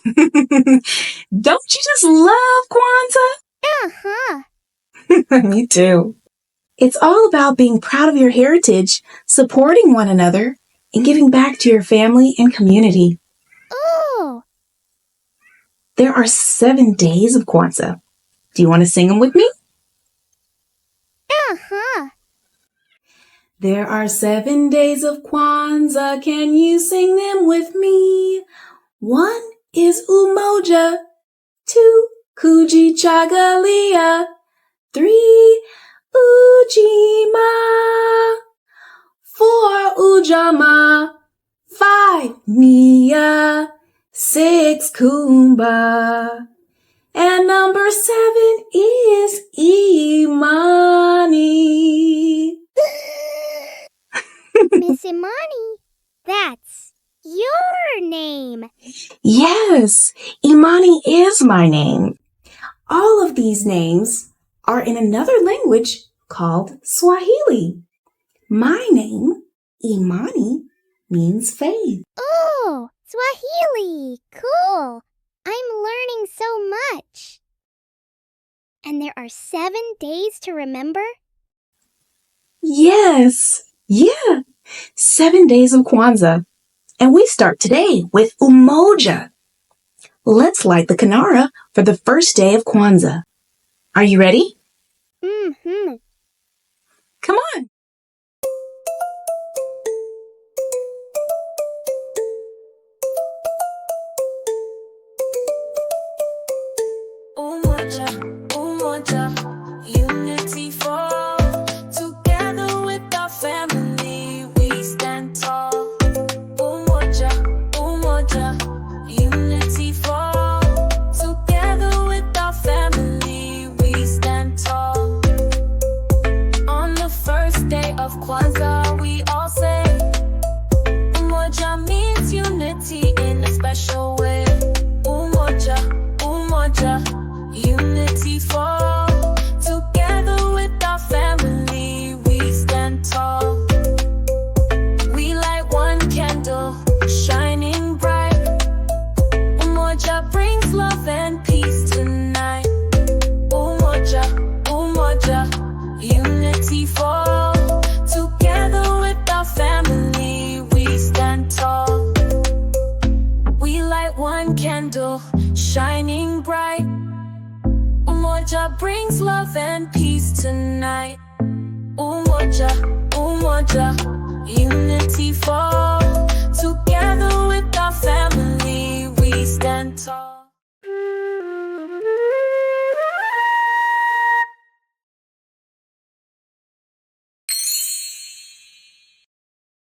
Don't you just love Kwanzaa? Uh-huh. Me too. It's all about being proud of your heritage, supporting one another, and giving back to your family and community. Oh. There are 7 days of Kwanzaa. Do you want to sing them with me? Uh-huh. There are 7 days of Kwanzaa. Can you sing them with me? 1 is Umoja. 2, Kujichangalia. 3, Ujima. 4, Ujama. 5, Mia. 6, Kumba. And number 7 is Imani. Miss Imani, that's your name. Yes, Imani is my name. All of these names are in another language called Swahili. My name, Imani, means faith. Oh, Swahili. Cool. I'm learning so much. And there are 7 days to remember? Yes, 7 days of Kwanzaa. And we start today with Umoja. Let's light the Kinara for the first day of Kwanzaa. Are you ready? Mm-hmm. Come on. Umoja, Umoja, unity for all. Together with our family, we stand tall. Umoja, Umoja, unity for all. Together with our family, we stand tall. On the first day of Kwanzaa, we all say, Umoja means unity in a special way. Umoja, Umoja, unity for all. Together with our family, we stand tall. We light one candle, shining bright. Umoja brings love and peace tonight. Umoja, Umoja, unity for all. Together with our family, we stand tall. We light one candle, shining bright. Umoja brings love and peace tonight. Umoja, Umoja, unity for all. Together with our family.